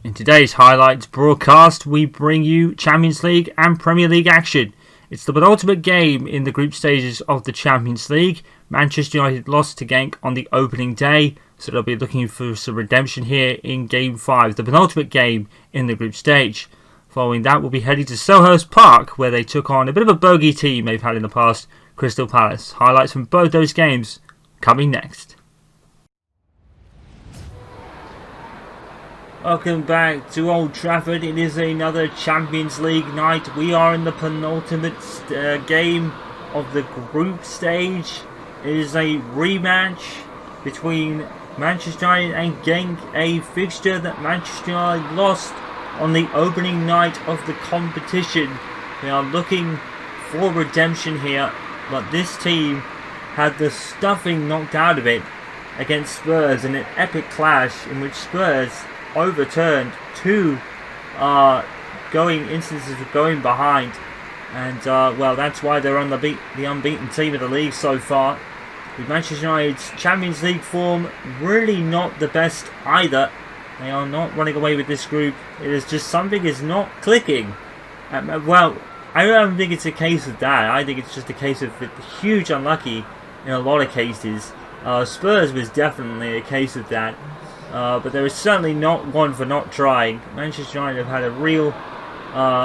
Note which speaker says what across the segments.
Speaker 1: In today's highlights broadcast, we bring you Champions League and Premier League action. It's the penultimate game in the group stages of the Champions League. Manchester United lost to Genk on the opening day, so they'll be looking for some redemption here in Game 5, the penultimate game in the group stage. Following that, we'll be heading to Selhurst Park, where they took on a bit of a bogey team they've had in the past, Crystal Palace. Highlights from both those games coming next. Welcome back to Old Trafford. It is another Champions League night. We are in the penultimate game of the group stage. It is a rematch between Manchester United and Genk, a fixture that Manchester United lost on the opening night of the competition. They are looking for redemption here, but this team had the stuffing knocked out of it against Spurs in an epic clash in which Spurs overturned two instances of going behind, and well, that's why they're on the unbeaten team of the league so far. With Manchester United's Champions League form really not the best either. They are not running away with this group. It is just something is not clicking. Well, I don't think it's a case of that. I think it's just a case of huge unlucky in a lot of cases. Spurs was definitely a case of that. But there is certainly not one for not trying. Manchester United have had a real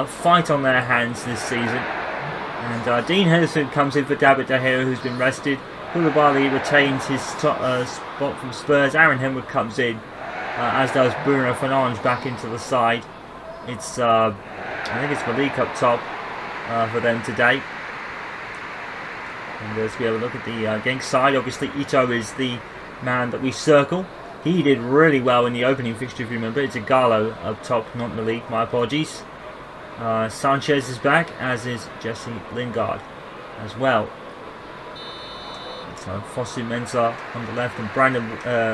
Speaker 1: fight on their hands this season. And Dean Henderson comes in for David De Gea, who's been rested. Koulibaly retains his spot from Spurs. Aaron Henwood comes in, as does Bruno Fernandes back into the side. It's I think it's Malik up top for them today. And as we have a look at the Genk side, obviously Ito is the man that we circle. He did really well in the opening fixture, if you remember. It's Igalo up top, not Malik. My apologies. Sanchez is back, as is Jesse Lingard as well. So Fosu Mensah on the left and Brandon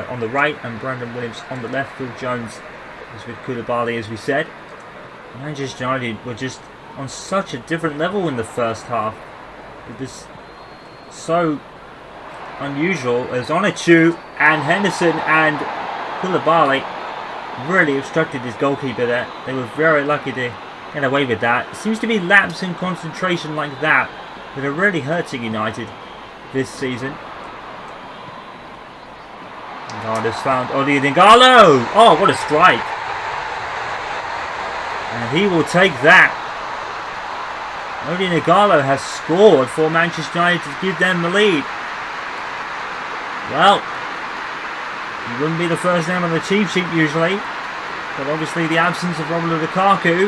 Speaker 1: on the right, and Brandon Williams on the left. Phil Jones is with Koulibaly, as we said. Manchester United were just on such a different level in the first half. It was so unusual as Onachu and Henderson and Koulibaly really obstructed his goalkeeper there. They were very lucky to get away with that. It seems to be lapse in concentration like that are really hurting United this season. God has found Odion Igalo. Oh, what a strike. And he will take that. Odion Igalo has scored for Manchester United to give them the lead. Well, he wouldn't be the first name on the cheat sheet usually, but obviously the absence of Romelu Lukaku,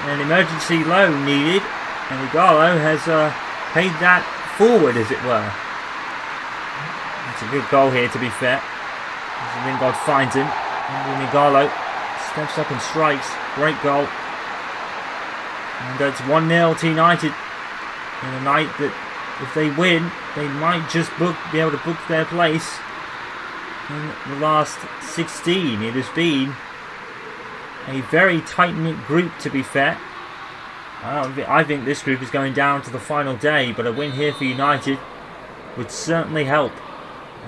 Speaker 1: an emergency loan needed, and Igalo has paid that forward, as it were. It's a good goal here, to be fair. As Lingard finds him, and Igalo steps up and strikes. Great goal. And it's 1-0 to United in a night that, if they win, they might just be able to book their place in the last 16. It has been a very tight-knit group, to be fair. I think this group is going down to the final day, but a win here for United would certainly help.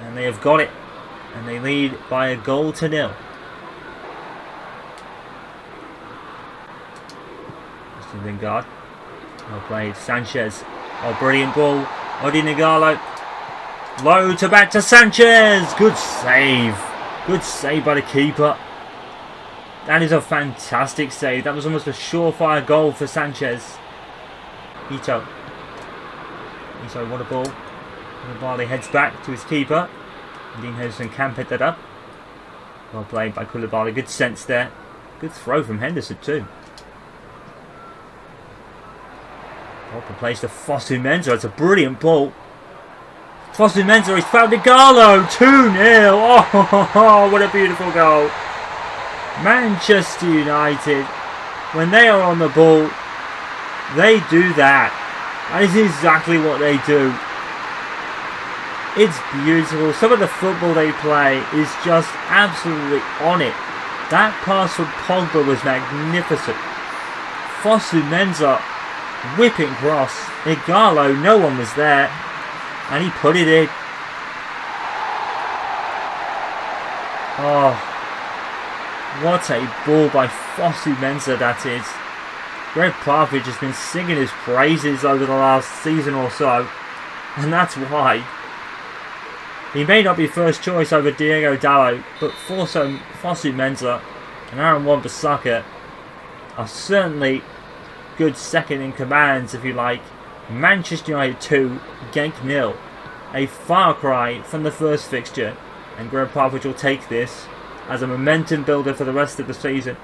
Speaker 1: And they have got it, and they lead by 1-0. Lingard. Well played. Sanchez. Oh, brilliant ball. Odion Igalo. Low to back to Sanchez. Good save. Good save by the keeper. That is a fantastic save. That was almost a surefire goal for Sanchez. Ito, what a ball. Koulibaly heads back to his keeper. Dean Henderson can pick that up. Well played by Koulibaly. Good sense there. Good throw from Henderson too. Open place to Fosu Mensah. It's a brilliant ball. Fosu Mensah, he's found Igalo. 2-0. Oh, what a beautiful goal. Manchester United, when they are on the ball, they do that. That is exactly what they do. It's beautiful. Some of the football they play is just absolutely on it. That pass from Pogba was magnificent. Fosu Mensah, whipping cross. Igalo, no one was there, and he put it in. What a ball by Fosu-Mensah that is. Gregg Popovich has been singing his praises over the last season or so, and that's why. He may not be first choice over Diego Dalot, but Fosu-Mensah and Aaron Wan-Bissaka are certainly good second in commands, if you like. Manchester United 2, Genk 0. A far cry from the first fixture, and Gregg Popovich will take this as a momentum builder for the rest of the season.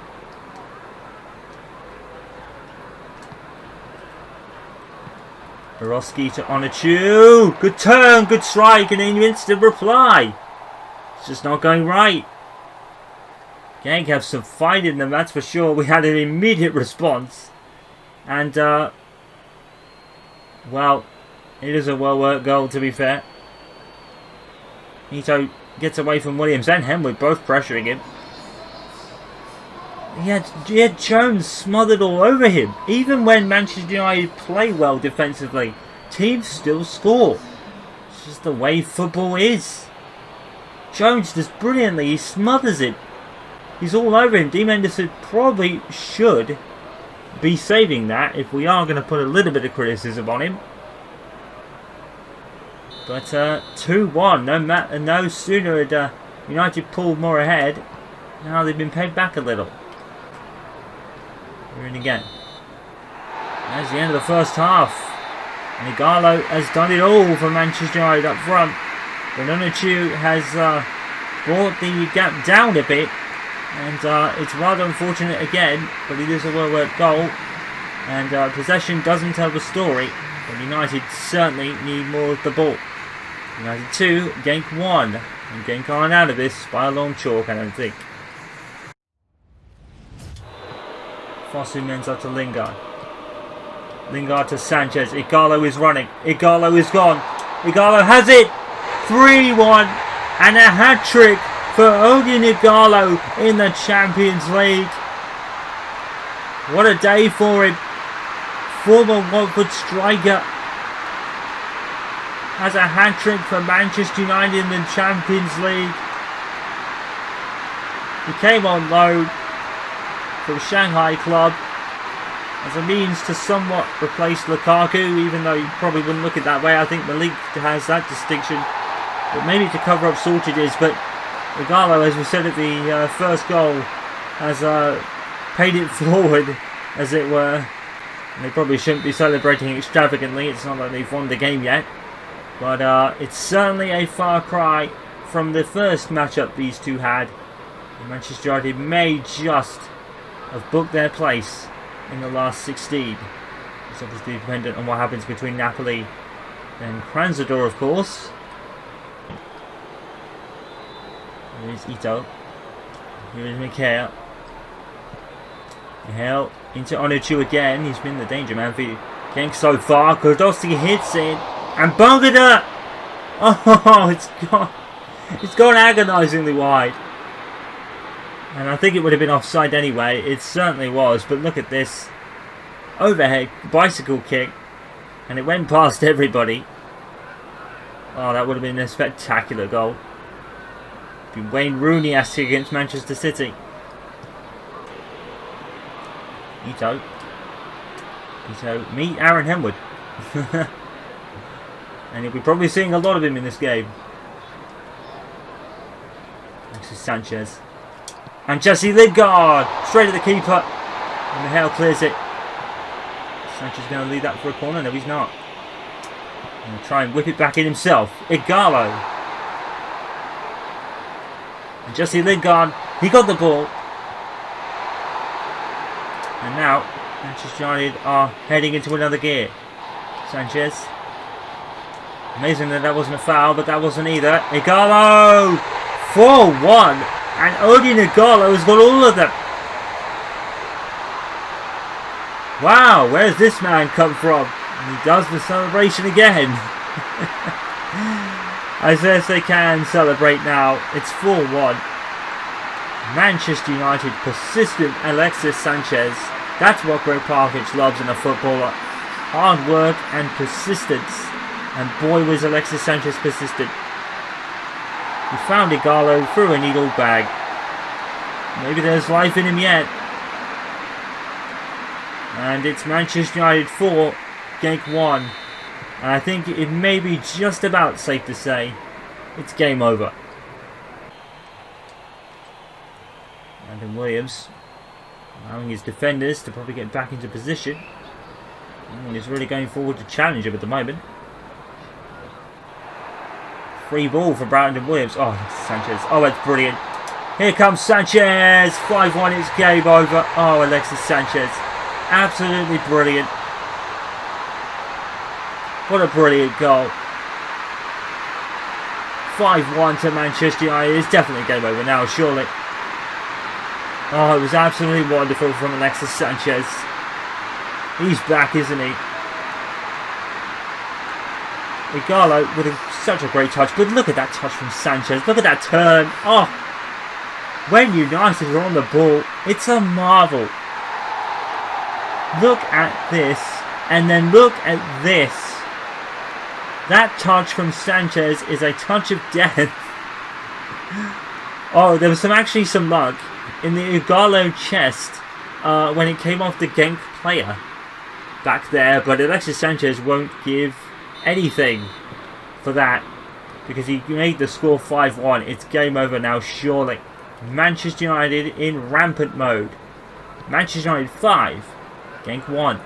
Speaker 1: Borowski to Onuachu. Good turn, good strike, and an instant reply. It's just not going right. Genk have some fight in them, that's for sure. We had an immediate response. And, well, it is a well-worked goal, to be fair. Ito gets away from Williams and Henwood, both pressuring him. He had Jones smothered all over him. Even when Manchester United play well defensively, teams still score. It's just the way football is. Jones does brilliantly. He smothers him. He's all over him. Dean Henderson probably should be saving that if we are going to put a little bit of criticism on him. But 2-1. No sooner had United pulled more ahead. Now they've been paid back a little. We're in again. That's the end of the first half. And Igalo has done it all for Manchester United up front. But Onuachu has brought the gap down a bit. And it's rather unfortunate again, but it is a well-worked goal. And possession doesn't tell the story. But United certainly need more of the ball. United 2, Genk 1. And Genk aren't out of this by a long chalk, I don't think. Fosu-Mensah to Lingard. Lingard to Sanchez. Igalo is running. Igalo is gone. Igalo has it. 3-1. And a hat-trick for Odion Igalo in the Champions League. What a day for him. Former Watford striker has a hat-trick for Manchester United in the Champions League. He came on loan from Shanghai club as a means to somewhat replace Lukaku, even though you probably wouldn't look at it that way. I think Malik has that distinction, but maybe to cover up shortages. But Igalo, as we said at the first goal, has paid it forward, as it were. And they probably shouldn't be celebrating extravagantly. It's not like they've won the game yet, but it's certainly a far cry from the first matchup these two had. And Manchester United may just have booked their place in the last 16. It's obviously dependent on what happens between Napoli and Kranzador, of course. Here is Ito. Here is Mikhail. Mikhail into Onuachu again. He's been the danger man for Genk so far. Kordowski hits it. And Bogada! Oh, it's gone agonisingly wide. And I think it would have been offside anyway. It certainly was. But look at this. Overhead bicycle kick. And it went past everybody. Oh, that would have been a spectacular goal. Wayne Rooney-esque against Manchester City. Ito. Meet Aaron Henwood. And you'll be probably seeing a lot of him in this game. Next is Sanchez. And Jesse Lingard, straight at the keeper. And Mihail clears it. Sanchez is going to lead that for a corner. No, he's not. Going to try and whip it back in himself. Igalo. And Jesse Lingard, he got the ball. And now, Manchester United are heading into another gear. Sanchez. Amazing that wasn't a foul, but that wasn't either. Igalo! 4-1. And Odion Igalo has got all of them. Wow, where's this man come from? And he does the celebration again. I guess they can celebrate now. It's 4-1. Manchester United persistent Alexis Sanchez. That's what Gregg Popovich loves in a footballer. Hard work and persistence. And boy was Alexis Sanchez persistent. He found Igalo through a needle bag. Maybe there's life in him yet. And it's Manchester United 4, Genk 1. And I think it may be just about safe to say it's game over. Brandon Williams allowing his defenders to probably get back into position. And he's really going forward to challenge him at the moment. Free ball for Brandon Williams. Oh, Sanchez. Oh, that's brilliant. Here comes Sanchez. 5-1, it's game over. Oh, Alexis Sanchez. Absolutely brilliant. What a brilliant goal. 5-1 to Manchester United. It's definitely game over now, surely. Oh, it was absolutely wonderful from Alexis Sanchez. He's back, isn't he? Igalo with such a great touch. But look at that touch from Sanchez. Look at that turn. Oh, when United are on the ball, it's a marvel. Look at this. And then look at this. That touch from Sanchez is a touch of death. Oh, there was actually some luck in the Igalo chest when it came off the Genk player back there. But Alexis Sanchez won't give anything for that because he made the score 5-1. It's game over now, surely. Manchester United in rampant mode. Manchester United 5, Genk 1.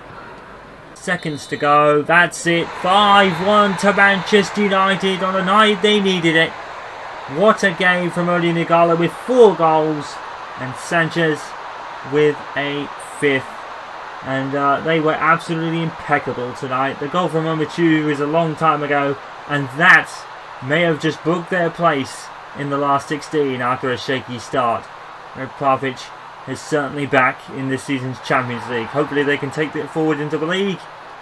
Speaker 1: Seconds to go. That's it. 5-1 to Manchester United on a night they needed it. What a game from Odion Igalo with 4 goals and Sanchez with a 5th. And they were absolutely impeccable tonight. The goal from Omachu is a long time ago, and that may have just booked their place in the last 16 after a shaky start. Gregg Popovich is certainly back in this season's Champions League. Hopefully they can take it forward into the league.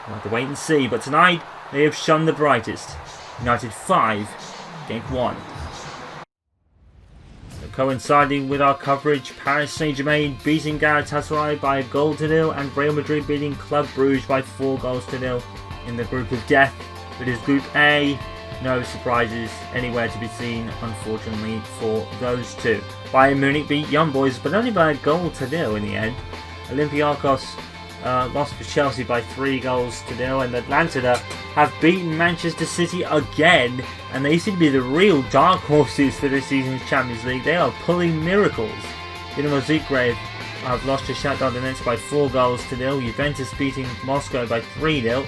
Speaker 1: We'll have to wait and see. But tonight, they have shone the brightest. United 5, Genk 1. Coinciding with our coverage, Paris Saint-Germain beating Galatasaray by 1-0 and Real Madrid beating Club Brugge by 4-0 in the group of death. It is Group A. No surprises anywhere to be seen, unfortunately, for those two. Bayern Munich beat Young Boys, but only by 1-0 in the end. Olympiacos lost to Chelsea by 3-0, and Atlanta have beaten Manchester City again, and they seem to be the real dark horses for this season's Champions League. They are pulling miracles. Dinamo Zagreb have lost to Shakhtar Donetsk by 4-0. Juventus beating Moscow by 3-0.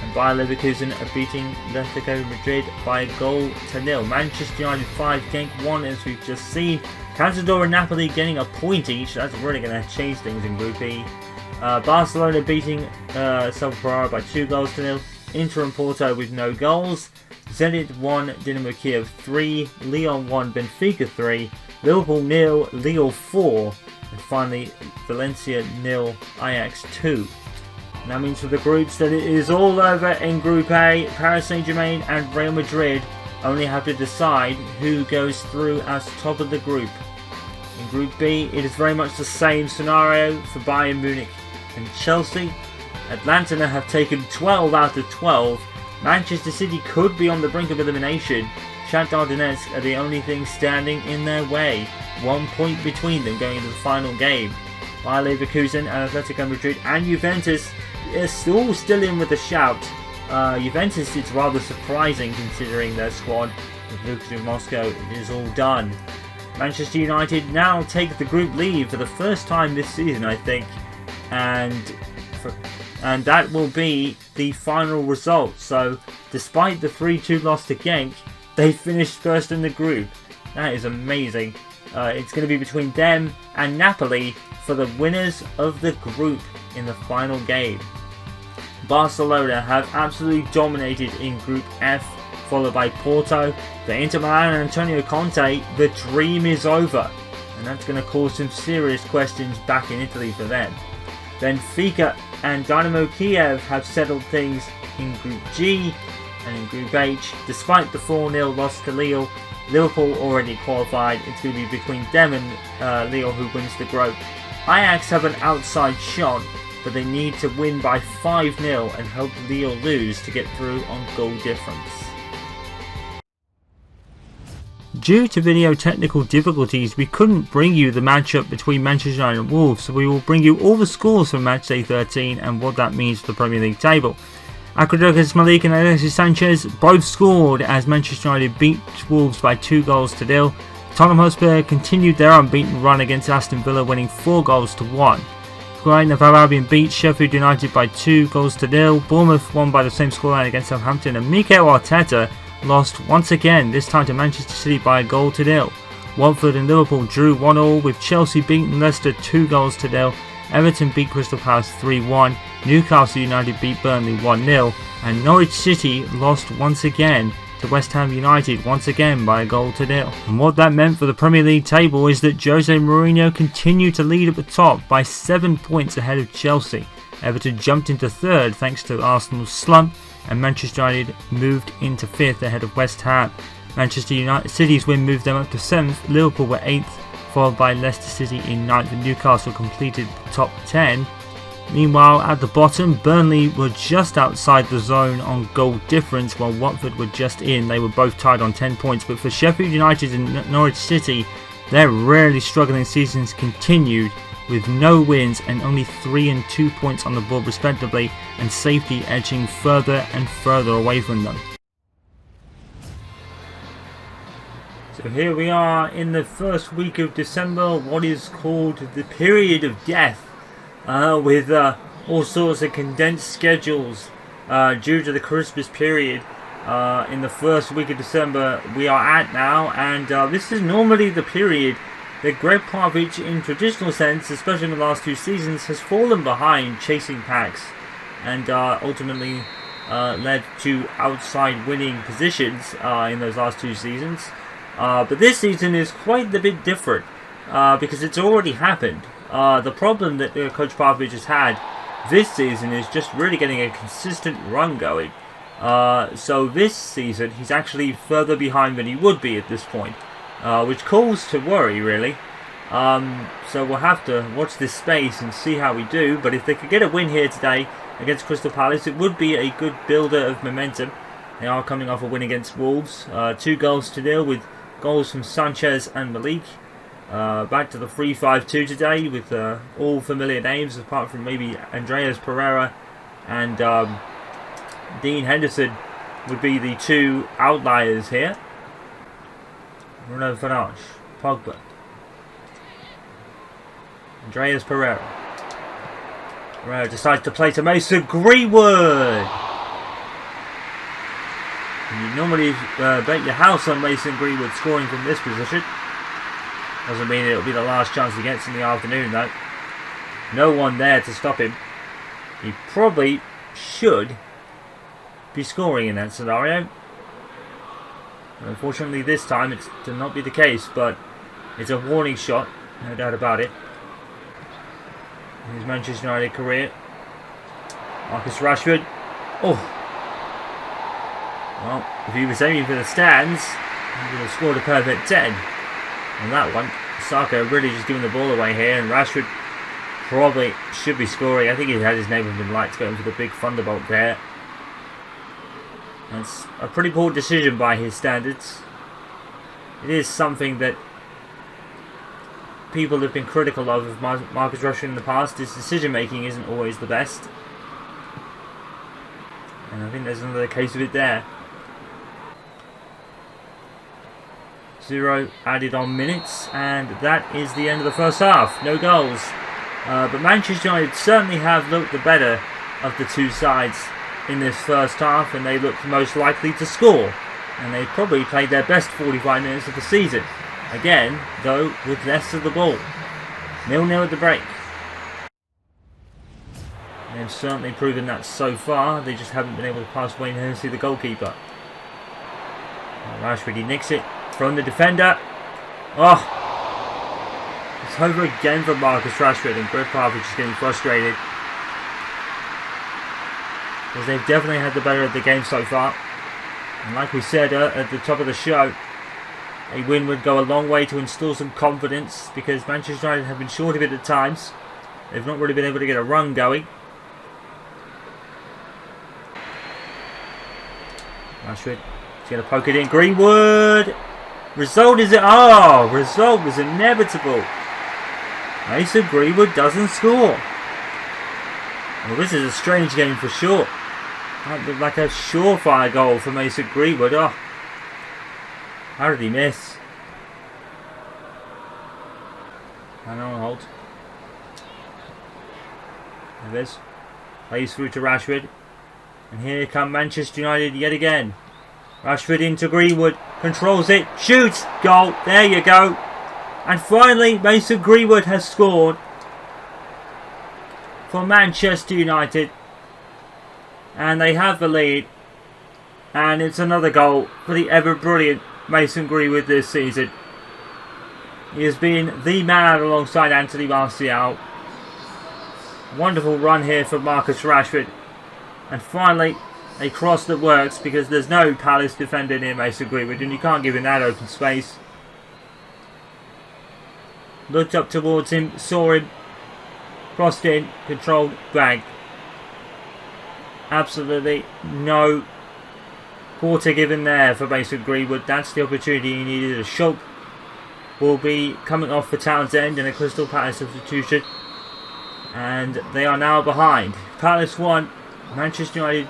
Speaker 1: And Bayer Leverkusen are beating Atletico Madrid by 1-0. Manchester United 5, Genk 1, as we've just seen. Contador and Napoli getting a point each. That's really going to change things in Group E. Barcelona beating Salzburg by 2-0. Inter and Porto with no goals. Zenit 1, Dynamo Kiev 3. Lyon 1, Benfica 3. Liverpool 0, Lille 4. And finally, Valencia 0, Ajax 2. And that means for the groups that it is all over in Group A. Paris Saint-Germain and Real Madrid only have to decide who goes through as top of the group. In Group B, it is very much the same scenario for Bayern Munich and Chelsea. Atlanta have taken 12 out of 12. Manchester City could be on the brink of elimination. Shakhtar Donetsk are the only thing standing in their way. 1 point between them going into the final game. Bayer Leverkusen and Atletico Madrid and Juventus are still in with a shout. Juventus is rather surprising considering their squad. With Lucas of Moscow, it is all done. Manchester United now take the group lead for the first time this season, I think. And that will be the final result. So, despite the 3-2 loss to Genk, they finished first in the group. That is amazing. It's going to be between them and Napoli for the winners of the group in the final game. Barcelona have absolutely dominated in Group F, followed by Porto. For Inter Milan and Antonio Conte, the dream is over, and that's going to cause some serious questions back in Italy for them. Benfica and Dynamo Kiev have settled things in Group G, and in Group H, despite the 4-0 loss to Lille, Liverpool already qualified. It's going to be between them and Lille who wins the group. Ajax have an outside shot, but they need to win by 5-0 and hope Lille lose to get through on goal difference. due to video technical difficulties, we couldn't bring you the matchup between Manchester United and Wolves, so we will bring you all the scores for match day 13 and what that means for the Premier League table. Akradokis Malik and Alexis Sanchez both scored as Manchester United beat Wolves by 2-0. Tottenham Hotspur continued their unbeaten run against Aston Villa, winning 4-1. Brighton of Albion beat Sheffield United by 2-0. Bournemouth won by the same scoreline against Southampton, and Mikel Arteta lost once again, this time to Manchester City by 1-0. Watford and Liverpool drew 1-1, with Chelsea beating Leicester 2-0. Everton beat Crystal Palace 3-1. Newcastle United beat Burnley 1-0. And Norwich City lost once again to West Ham United, once again by 1-0. And what that meant for the Premier League table is that Jose Mourinho continued to lead at the top by 7 points ahead of Chelsea. Everton jumped into third thanks to Arsenal's slump, and Manchester United moved into 5th ahead of West Ham. Manchester United City's win moved them up to 7th, Liverpool were 8th, followed by Leicester City in 9th, and Newcastle completed the top 10. Meanwhile, at the bottom, Burnley were just outside the zone on goal difference, while Watford were just in. They were both tied on 10 points, but for Sheffield United and Norwich City, their rarely struggling seasons continued, with no wins and only 3 and 2 points on the board respectively, and safety edging further and further away from them. So here we are in the first week of December, what is called the period of death, with all sorts of condensed schedules due to the Christmas period in the first week of December we are at now, and this is normally the period that Gregg Popovich, in traditional sense, especially in the last 2 seasons, has fallen behind chasing packs and ultimately led to outside winning positions in those last 2 seasons. But this season is quite a bit different because it's already happened. The problem that Coach Popovich has had this season is just really getting a consistent run going. So this season he's actually further behind than he would be at this point, which calls to worry really. So we'll have to watch this space and see how we do, but if they could get a win here today against Crystal Palace, it would be a good builder of momentum. They are coming off a win against Wolves, 2-0 with goals from Sanchez and Malik. Back to the 3-5-2 today with all familiar names apart from maybe Andreas Pereira and Dean Henderson would be the 2 outliers here. Bruno Fernandes, Pogba, Andreas Pereira. Pereira decides to play to Mason Greenwood. And you normally bet your house on Mason Greenwood scoring from this position. Doesn't mean it'll be the last chance he gets in the afternoon though. No one there to stop him. He probably should be scoring in that scenario. Unfortunately this time it did not be the case, but it's a warning shot, no doubt about it. His Manchester United career. Marcus Rashford. Oh! Well, if he was aiming for the stands, he would have scored a perfect 10 on that one. Saka really just giving the ball away here, and Rashford probably should be scoring. I think he had his name in lights going for the big thunderbolt there. That's a pretty poor decision by his standards. It is something that people have been critical of Marcus Rashford in the past. His decision making isn't always the best, and I think there's another case of it there. 0 added on minutes, and that is the end of the first half. No goals, but Manchester United certainly have looked the better of the 2 sides in this first half, and they looked most likely to score, and they probably played their best 45 minutes of the season. Again, though, with less of the ball. 0-0 at the break. They've certainly proven that so far. They just haven't been able to pass Wayne Hennessy, the goalkeeper. Rashford, he nicks it from the defender. Oh! It's over again for Marcus Rashford, and Gregg Popovich is getting frustrated, because they've definitely had the better of the game so far. And like we said at the top of the show, a win would go a long way to install some confidence, because Manchester United have been short of it at times. They've not really been able to get a run going. Rashford is going to poke it in. Greenwood! Result is it? Oh, result was inevitable. Mason Greenwood doesn't score. Well, this is a strange game for sure. That looked like a surefire goal for Mason Greenwood. Oh, how did he miss? Hang on, hold. There it is. Plays through to Rashford. And here come Manchester United yet again. Rashford into Greenwood. Controls it. Shoots. Goal. There you go. And finally, Mason Greenwood has scored for Manchester United. And they have the lead. And it's another goal for the ever-brilliant Mason Greenwood this season. He has been the man alongside Anthony Martial. Wonderful run here for Marcus Rashford. And finally, a cross that works because there's no Palace defender near Mason Greenwood and you can't give him that open space. Looked up towards him, saw him, crossed in, controlled, bagged. Absolutely no quarter given there for Mason Greenwood. That's the opportunity he needed. A Schulp will be coming off for Townsend in a Crystal Palace substitution. And they are now behind. Palace 1, Manchester United,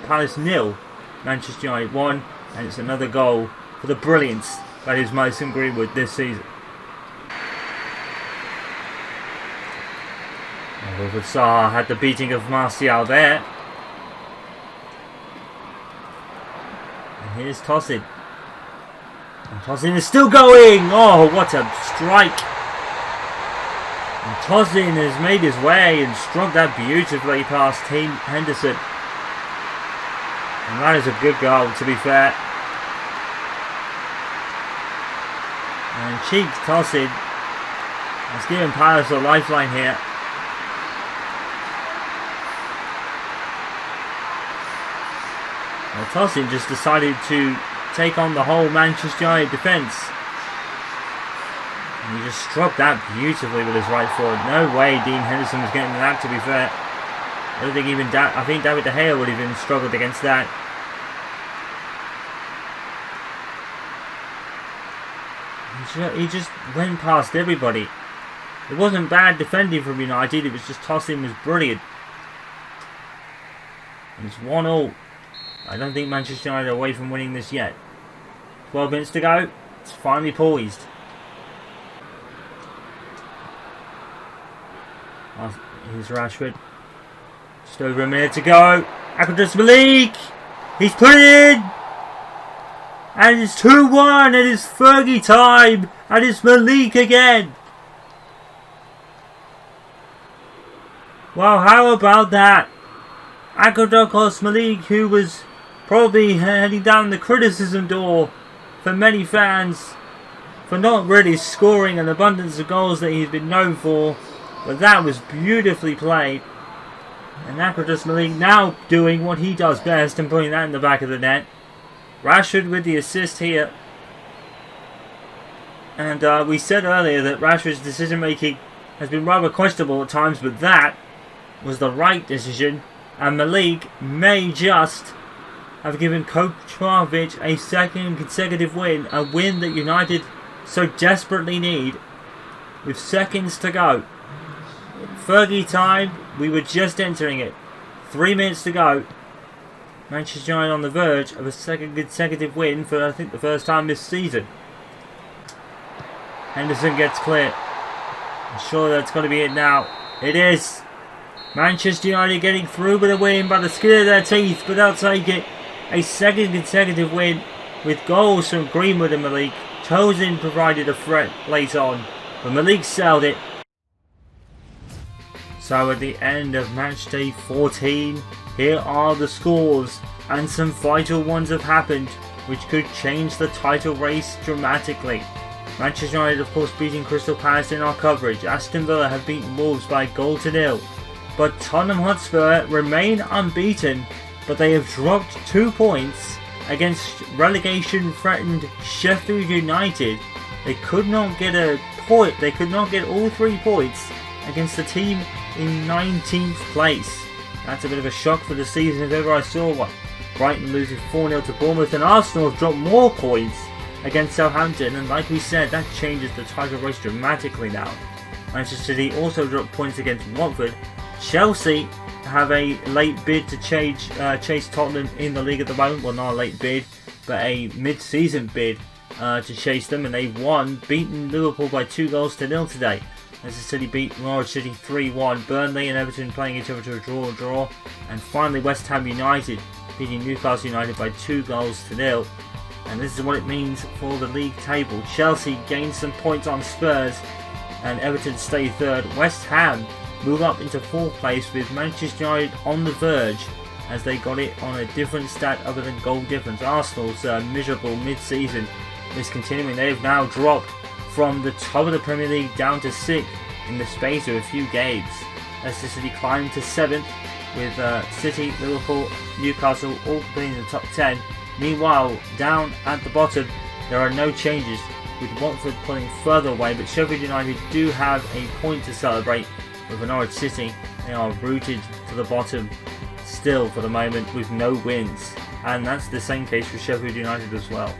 Speaker 1: Palace 0, Manchester United 1. And it's another goal for the brilliance that is Mason Greenwood this season. Wilfried Zaha had the beating of Martial there. And here's Tosin. And Tosin is still going! Oh, what a strike! And Tosin has made his way and struck that beautifully past Team Henderson. And that is a good goal, to be fair. And Cheeks Tosin has given Palace a lifeline here. Well, Tosin just decided to take on the whole Manchester United defence. And he just struck that beautifully with his right foot. No way Dean Henderson was getting that, to be fair. I don't think even I think David De Gea would have even struggled against that. He just went past everybody. It wasn't bad defending from United, it was just Tosin was brilliant. And it's 1-1. I don't think Manchester United are away from winning this yet. 12 minutes to go. It's finally poised. Here's Rashford. Just over a minute to go. Akadus Malik. He's put it in. And it's 2-1. It is Fergie time. And it's Malik again. Well, how about that? Akadus Malik, who was probably heading down the criticism door for many fans for not really scoring an abundance of goals that he's been known for. But that was beautifully played. And Akadus Malik now doing what he does best and putting that in the back of the net. Rashford with the assist here. And we said earlier that Rashford's decision making has been rather questionable at times, but that was the right decision. And Malik may just have given Popovich a second consecutive win, a win that United so desperately need, with seconds to go. Fergie time, we were just entering it. 3 minutes to go. Manchester United on the verge of a second consecutive win for, I think, the first time this season. Henderson gets clear. I'm sure that's going to be it now. It is. Manchester United getting through with a win by the skin of their teeth, but they'll take it. A second consecutive win with goals from Greenwood and Malik. Tosin provided a threat late on, but Malik sailed it. So at the end of match day 14, here are the scores, and some vital ones have happened, which could change the title race dramatically. Manchester United, of course, beating Crystal Palace in our coverage. Aston Villa have beaten Wolves by 1-0. But Tottenham Hotspur remain unbeaten, but they have dropped 2 points against relegation-threatened Sheffield United. They could not get a point. They could not get all 3 points against the team in 19th place. That's a bit of a shock for the season if ever I saw one. Brighton losing 4-0 to Bournemouth, and Arsenal have dropped more points against Southampton, and like we said, that changes the title race dramatically now. Manchester City also dropped points against Watford. Chelsea have a late bid to chase Tottenham in the league at the moment. Well, not a late bid, but a mid-season bid to chase them, and they've beaten Liverpool by 2-0 today. Manchester City beat Norwich City 3-1. Burnley and Everton playing each other to a draw. And finally, West Ham United beating Newcastle United by 2-0. And this is what it means for the league table. Chelsea gains some points on Spurs, and Everton stay third. West Ham move up into fourth place with Manchester United on the verge, as they got it on a different stat other than goal difference. Arsenal's miserable mid-season is continuing. They have now dropped from the top of the Premier League down to 6th in the space of a few games. Leicester City climbed to 7th with City, Liverpool, Newcastle all being in the top 10. Meanwhile, down at the bottom there are no changes, with Watford pulling further away, but Sheffield United do have a point to celebrate with Norwich City. They are rooted to the bottom still for the moment with no wins, and that's the same case for Sheffield United as well.